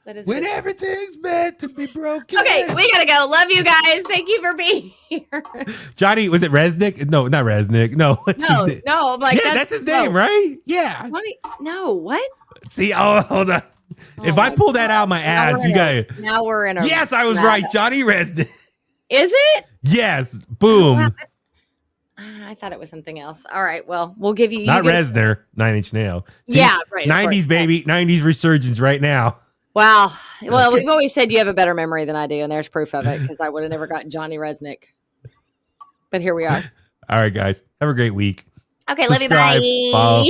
That is when everything's meant to be broken. Okay, we gotta go. Love you guys. Thank you for being here. Johnny, was it Resnick? No, not Resnick. No, no. I'm like, that's his name, right? Yeah. No, what? See, hold on. If I pull that out my ass, you got it. Now we're in a. Yes, I was right. Johnny Resnick. Is it? Yes. Boom. I thought it was something else. All right. Well, we'll give you. Not Reznor, 9 Inch Nail. See, yeah, right. 90s, baby. 90s resurgence right now. Wow. Well, we've always said you have a better memory than I do, and there's proof of it because I would have never gotten Johnny Resnick. But here we are. All right, guys. Have a great week. Okay, love you. Bye. Follow.